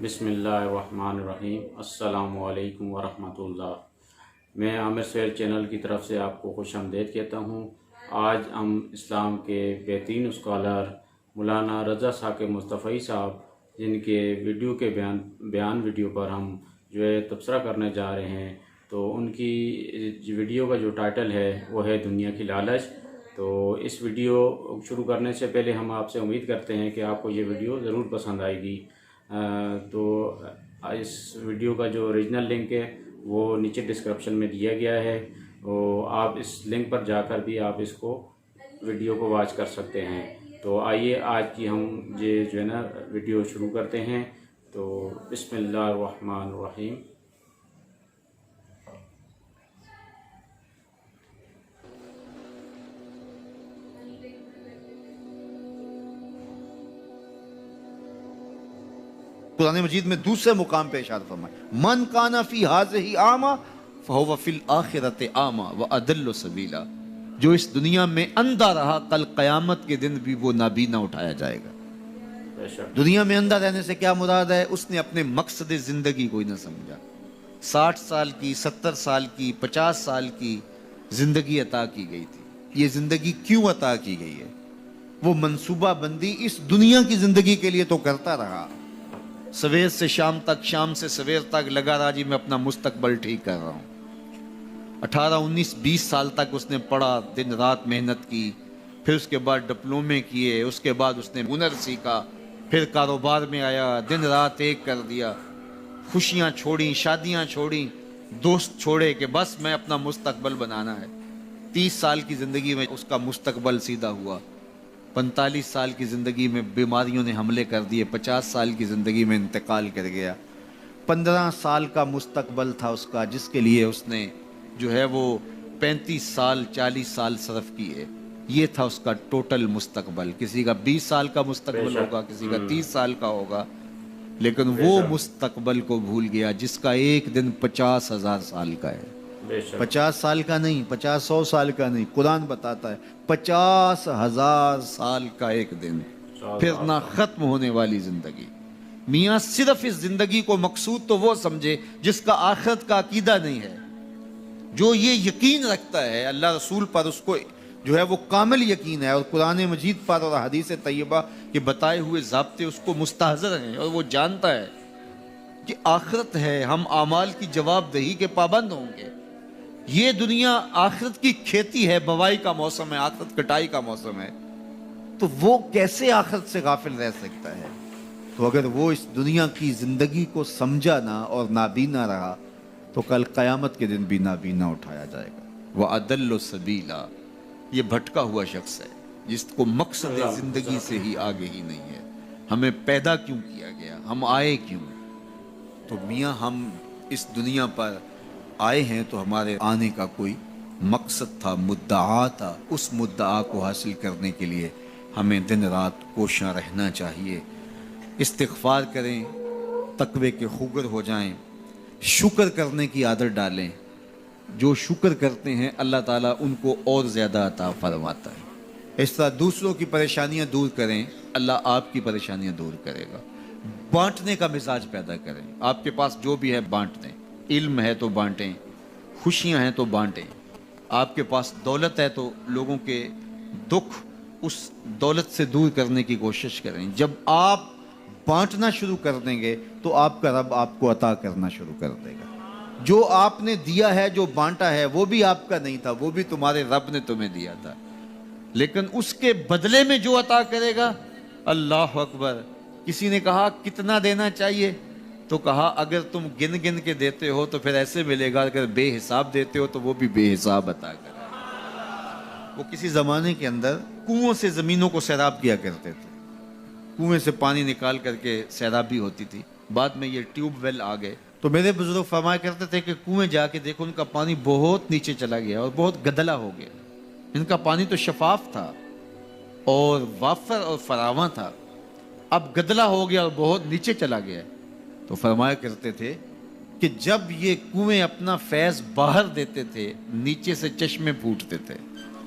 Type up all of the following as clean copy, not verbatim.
بسم اللہ الرحمن الرحیم۔ السلام علیکم ورحمۃ اللہ۔ میں عامر سہیل چینل کی طرف سے آپ کو خوش آمدید کہتا ہوں۔ آج ہم اسلام کے بہترین اسکالر مولانا رضا ثاقب مصطفی صاحب، جن کے ویڈیو کے بیان ویڈیو پر ہم جو ہے تبصرہ کرنے جا رہے ہیں، تو ان کی ویڈیو کا جو ٹائٹل ہے وہ ہے دنیا کی لالچ۔ تو اس ویڈیو شروع کرنے سے پہلے ہم آپ سے امید کرتے ہیں کہ آپ کو یہ ویڈیو ضرور پسند آئے گی۔ تو اس ویڈیو کا جو اوریجنل لنک ہے وہ نیچے ڈسکرپشن میں دیا گیا ہے، اور آپ اس لنک پر جا کر بھی آپ اس کو ویڈیو کو واچ کر سکتے ہیں۔ تو آئیے آج کی ہم یہ جو ہے نا ویڈیو شروع کرتے ہیں۔ تو بسم اللہ الرحمن الرحیم۔ قرآن مجید میں دوسرے مقام پہ ارشاد فرمائے من کان فی ہذہ اعمی فہو فی الآخرۃ اعمی واضل سبیلا، جو اس دنیا میں اندھا رہا کل قیامت کے دن بھی وہ نابینا اٹھایا جائے گا۔ دنیا میں اندھا رہنے سے کیا مراد ہے؟ اس نے اپنے مقصد زندگی کو ہی نہ سمجھا۔ 60 سال کی، 70 سال کی، 50 سال کی زندگی عطا کی گئی تھی۔ یہ زندگی کیوں عطا کی گئی ہے؟ وہ منصوبہ بندی اس دنیا کی زندگی کے لیے تو کرتا رہا، سویر سے شام تک، شام سے سویر تک لگا رہا جی میں اپنا مستقبل ٹھیک کر رہا ہوں۔ 18 19 20 سال تک اس نے پڑھا، دن رات محنت کی، پھر اس کے بعد ڈپلومے کیے، اس کے بعد اس نے ہنر سیکھا، پھر کاروبار میں آیا، دن رات ایک کر دیا، خوشیاں چھوڑیں، شادیاں چھوڑیں، دوست چھوڑے کہ بس میں اپنا مستقبل بنانا ہے۔ 30 سال کی زندگی میں اس کا مستقبل سیدھا ہوا، 45 سال کی زندگی میں بیماریوں نے حملے کر دیے، 50 سال کی زندگی میں انتقال کر گیا۔ 15 سال کا مستقبل تھا اس کا، جس کے لیے اس نے جو ہے وہ 35 سال 40 سال صرف کیے۔ یہ تھا اس کا ٹوٹل مستقبل۔ کسی کا 20 سال کا مستقبل ہوگا، کسی کا 30 سال کا ہوگا، لیکن وہ مستقبل کو بھول گیا جس کا ایک دن 50,000 سال کا ہے۔ 50 سال کا نہیں، 50 سال کا نہیں، قرآن بتاتا ہے 50,000 سال کا ایک دن، پھر نہ ختم ہونے والی زندگی۔ میاں صرف اس زندگی کو مقصود تو وہ سمجھے جس کا آخرت کا عقیدہ نہیں ہے، جو یہ یقین رکھتا ہے اللہ رسول پر، اس کو جو ہے وہ کامل یقین ہے، اور قرآن مجید پر اور حدیث طیبہ کے بتائے ہوئے ضابطے اس کو مستحضر ہیں، اور وہ جانتا ہے کہ آخرت ہے، ہم اعمال کی جواب دہی کے پابند ہوں گے۔ یہ دنیا آخرت کی کھیتی ہے، بوائی کا موسم ہے، آخرت کٹائی کا موسم ہے، تو وہ کیسے آخرت سے غافل رہ سکتا ہے؟ تو اگر وہ اس دنیا کی زندگی کو سمجھا نہ اور نابینا رہا تو کل قیامت کے دن بھی نابینا اٹھایا جائے گا۔ وَأَضَلُّ سَبِيلًا، یہ بھٹکا ہوا شخص ہے جس کو مقصد زندگی سے ہی آگے ہی نہیں ہے۔ ہمیں پیدا کیوں کیا گیا؟ ہم آئے کیوں؟ تو میاں ہم اس دنیا پر آئے ہیں تو ہمارے آنے کا کوئی مقصد تھا، مدعا تھا۔ اس مدعا کو حاصل کرنے کے لیے ہمیں دن رات کوشاں رہنا چاہیے، استغفار کریں، تقوی کے خوگر ہو جائیں، شکر کرنے کی عادت ڈالیں۔ جو شکر کرتے ہیں اللہ تعالیٰ ان کو اور زیادہ عطا فرماتا ہے۔ اس طرح دوسروں کی پریشانیاں دور کریں، اللہ آپ کی پریشانیاں دور کرے گا۔ بانٹنے کا مزاج پیدا کریں، آپ کے پاس جو بھی ہے بانٹ دیں، علم ہے تو بانٹیں، خوشیاں ہیں تو بانٹیں، آپ کے پاس دولت ہے تو لوگوں کے دکھ اس دولت سے دور کرنے کی کوشش کریں۔ جب آپ بانٹنا شروع کر دیں گے تو آپ کا رب آپ کو عطا کرنا شروع کر دے گا۔ جو آپ نے دیا ہے، جو بانٹا ہے، وہ بھی آپ کا نہیں تھا، وہ بھی تمہارے رب نے تمہیں دیا تھا، لیکن اس کے بدلے میں جو عطا کرے گا، اللہ اکبر۔ کسی نے کہا کتنا دینا چاہیے؟ تو کہا اگر تم گن گن کے دیتے ہو تو پھر ایسے ملے گا، اگر بے حساب دیتے ہو تو وہ بھی بے حساب عطا کرے گا۔ وہ کسی زمانے کے اندر کنووں سے زمینوں کو سیراب کیا کرتے تھے، کنویں سے پانی نکال کر کے سیرابی ہوتی تھی۔ بعد میں یہ ٹیوب ویل آ گئے تو میرے بزرگ فرمایا کرتے تھے کہ کنویں جا کے دیکھو، ان کا پانی بہت نیچے چلا گیا اور بہت گدلا ہو گیا۔ ان کا پانی تو شفاف تھا اور وافر اور فراواں تھا، اب گدلا ہو گیا اور بہت نیچے چلا گیا۔ تو فرمایا کرتے تھے کہ جب یہ کنویں اپنا فیض باہر دیتے تھے، نیچے سے چشمے پھوٹتے تھے،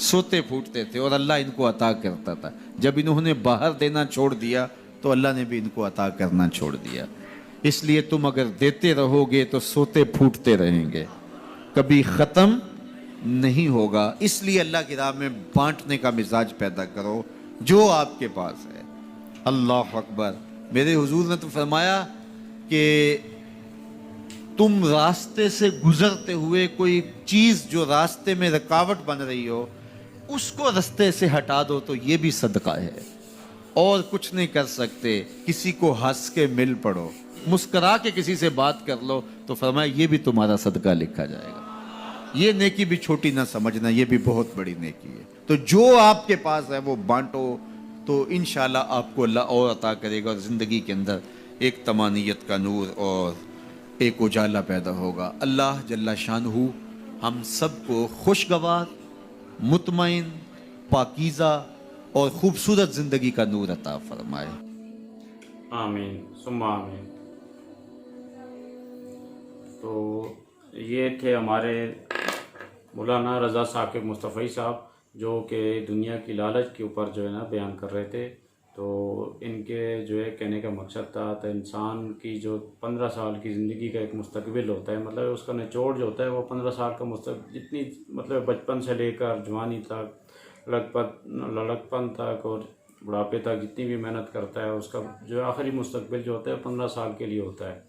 سوتے پھوٹتے تھے، اور اللہ ان کو عطا کرتا تھا۔ جب انہوں نے باہر دینا چھوڑ دیا تو اللہ نے بھی ان کو عطا کرنا چھوڑ دیا۔ اس لیے تم اگر دیتے رہو گے تو سوتے پھوٹتے رہیں گے، کبھی ختم نہیں ہوگا۔ اس لیے اللہ کی راہ میں بانٹنے کا مزاج پیدا کرو جو آپ کے پاس ہے۔ اللہ اکبر۔ میرے حضور نے تو فرمایا کہ تم راستے سے گزرتے ہوئے کوئی چیز جو راستے میں رکاوٹ بن رہی ہو اس کو راستے سے ہٹا دو تو یہ بھی صدقہ ہے، اور کچھ نہیں کر سکتے، کسی کو ہنس کے مل پڑو، مسکرا کے کسی سے بات کر لو تو فرمایا یہ بھی تمہارا صدقہ لکھا جائے گا۔ یہ نیکی بھی چھوٹی نہ سمجھنا، یہ بھی بہت بڑی نیکی ہے۔ تو جو آپ کے پاس ہے وہ بانٹو تو انشاءاللہ آپ کو اللہ اور عطا کرے گا، اور زندگی کے اندر ایک طمانیت کا نور اور ایک اجالا پیدا ہوگا۔ اللہ جل شانہ ہم سب کو خوشگوار، مطمئن، پاکیزہ اور خوبصورت زندگی کا نور عطا فرمائے۔ آمین ثم آمین۔ تو یہ تھے ہمارے مولانا رضا ثاقب مصطفی صاحب، جو کہ دنیا کی لالچ کے اوپر جو ہے نا بیان کر رہے تھے۔ تو ان کے جو ہے کہنے کا مقصد تھا تو انسان کی جو 15 سال کی زندگی کا ایک مستقبل ہوتا ہے، مطلب اس کا نچوڑ جو ہوتا ہے وہ 15 سال کا مستقبل، جتنی مطلب بچپن سے لے کر جوانی تک، لڑکپن تک اور بڑھاپے تک جتنی بھی محنت کرتا ہے اس کا جو آخری مستقبل جو ہوتا ہے 15 سال کے لیے ہوتا ہے۔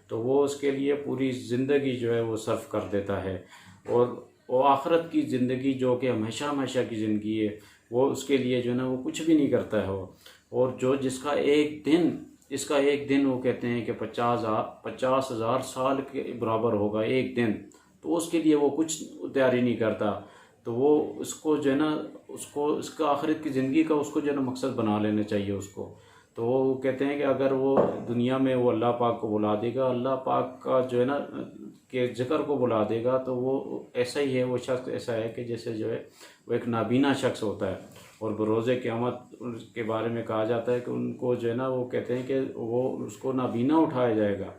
تو وہ اس کے لیے پوری زندگی جو ہے وہ صرف کر دیتا ہے، اور وہ آخرت کی زندگی جو کہ ہمیشہ ہمیشہ کی زندگی ہے وہ اس کے لیے جو ہے نا وہ کچھ بھی نہیں کرتا ہے وہ، اور جو جس کا ایک دن، اس کا ایک دن وہ کہتے ہیں کہ 50,000 سال کے برابر ہوگا ایک دن، تو اس کے لیے وہ کچھ تیاری نہیں کرتا۔ تو وہ اس کو جو ہے نا اس کا آخرت کی زندگی کا اس کو جو ہے نا مقصد بنا لینا چاہیے اس کو۔ تو وہ کہتے ہیں کہ اگر وہ دنیا میں وہ اللہ پاک کو بلا دے گا، اللہ پاک کا جو ہے نا کہ ذکر کو بلا دے گا، تو وہ ایسا ہی ہے، وہ شخص ایسا ہے کہ جیسے جو ہے وہ ایک نابینا شخص ہوتا ہے، اور بروز قیامت کے بارے میں کہا جاتا ہے کہ ان کو جو ہے نا وہ کہتے ہیں کہ وہ اس کو نابینا اٹھایا جائے گا۔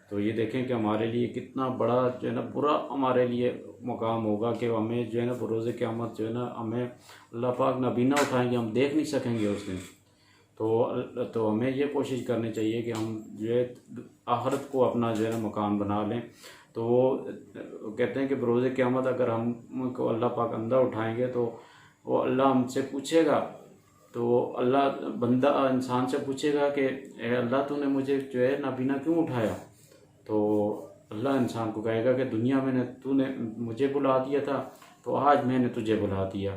تو یہ دیکھیں کہ ہمارے لیے کتنا بڑا جو ہے نا برا ہمارے لیے مقام ہوگا کہ ہمیں جو ہے نا بروز قیامت جو ہے نا ہمیں اللہ پاک نابینا اٹھائیں گے، ہم دیکھ نہیں سکیں گے اس دن۔ تو ہمیں یہ کوشش کرنی چاہیے کہ ہم جو ہے آخرت کو اپنا جو ہے نا مکان بنا لیں۔ تو وہ کہتے ہیں کہ بروز قیامت اگر ہم کو اللہ پاک اندھا اٹھائیں گے تو وہ اللہ ہم سے پوچھے گا، تو اللہ بندہ انسان سے پوچھے گا کہ اے اللہ تو نے مجھے جو ہے نابینا کیوں اٹھایا؟ تو اللہ انسان کو کہے گا کہ دنیا میں تو نے مجھے بلا دیا تھا تو آج میں نے تجھے بلا دیا۔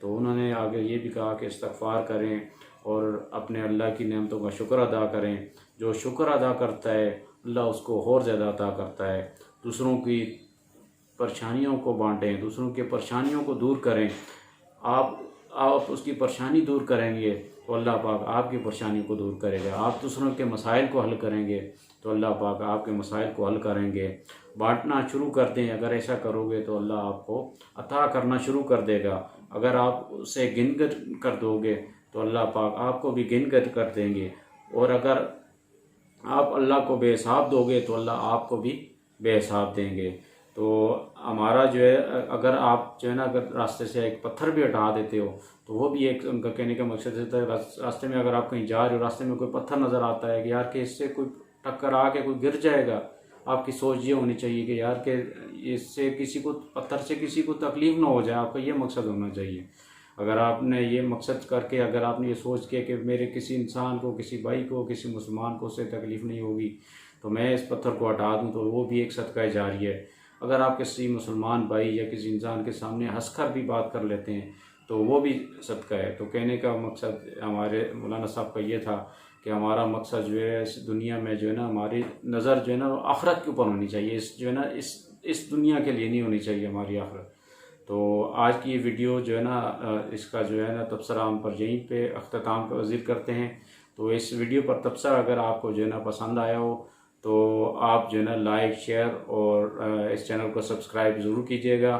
تو انہوں نے آگے یہ بھی کہا کہ استغفار کریں اور اپنے اللہ کی نعمتوں کا شکر ادا کریں۔ جو شکر ادا کرتا ہے اللہ اس کو اور زیادہ عطا کرتا ہے۔ دوسروں کی پریشانیوں کو بانٹیں، دوسروں کی پریشانیوں کو دور کریں۔ آپ اس کی پریشانی دور کریں گے تو اللہ پاک آپ کی پریشانی کو دور کرے گا۔ آپ دوسروں کے مسائل کو حل کریں گے تو اللہ پاک آپ کے مسائل کو حل کریں گے۔ بانٹنا شروع کر دیں، اگر ایسا کرو گے تو اللہ آپ کو عطا کرنا شروع کر دے گا۔ اگر آپ اسے گن کر دو گے تو اللہ پاک آپ کو بھی گن کر دیں گے، اور اگر آپ اللہ کو بے حساب دو گے تو اللہ آپ کو بھی بے حساب دیں گے۔ تو ہمارا جو ہے اگر آپ جو ہے نا اگر راستے سے ایک پتھر بھی ہٹا دیتے ہو تو وہ بھی ایک ان کا کہنے کا مقصد ہوتا ہے۔ راستے میں اگر آپ کہیں جا رہے ہو، راستے میں کوئی پتھر نظر آتا ہے کہ یار کہ اس سے کوئی ٹکر آ کے کوئی گر جائے گا، آپ کی سوچ یہ ہونی چاہیے کہ یار کہ اس سے کسی کو پتھر سے کسی کو تکلیف نہ ہو جائے، آپ کا یہ مقصد ہونا چاہیے۔ اگر آپ نے یہ مقصد کر کے، اگر آپ نے یہ سوچ کے کہ میرے کسی انسان کو، کسی بھائی کو، کسی مسلمان کو اس سے تکلیف نہیں ہوگی تو میں اس پتھر کو ہٹا دوں، تو وہ بھی ایک صدقہ جاریہ ہے۔ اگر آپ کسی مسلمان بھائی یا کسی انسان کے سامنے ہنس کر بھی بات کر لیتے ہیں تو وہ بھی صدقہ ہے۔ تو کہنے کا مقصد ہمارے مولانا صاحب کا یہ تھا کہ ہمارا مقصد جو ہے اس دنیا میں جو ہے نا ہماری نظر جو ہے نا آخرت کے اوپر ہونی چاہیے، جو ہے نا اس دنیا کے لیے نہیں ہونی چاہیے ہماری آخرت۔ تو آج کی ویڈیو جو ہے نا اس کا جو ہے نا تبصرہ ہم پر یہیں پہ اختتام پذیر کرتے ہیں۔ تو اس ویڈیو پر تبصرہ اگر آپ کو جو ہے نا پسند آیا ہو تو آپ جو ہے نا لائک، شیئر اور اس چینل کو سبسکرائب ضرور کیجیے گا،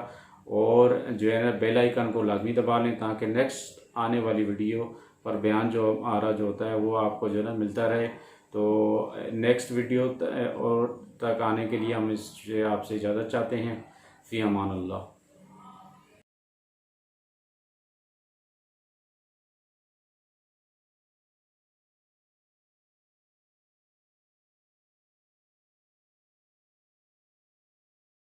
اور جو ہے نا بیل آئیکن کو لازمی دبا لیں تاکہ نیکسٹ آنے والی ویڈیو پر بیان جو ہمارا جو ہوتا ہے وہ آپ کو جو ہے نا ملتا رہے۔ تو نیکسٹ ویڈیو اور تک آنے کے لیے ہم آپ سے اجازت چاہتے ہیں۔ فی امان اللہ۔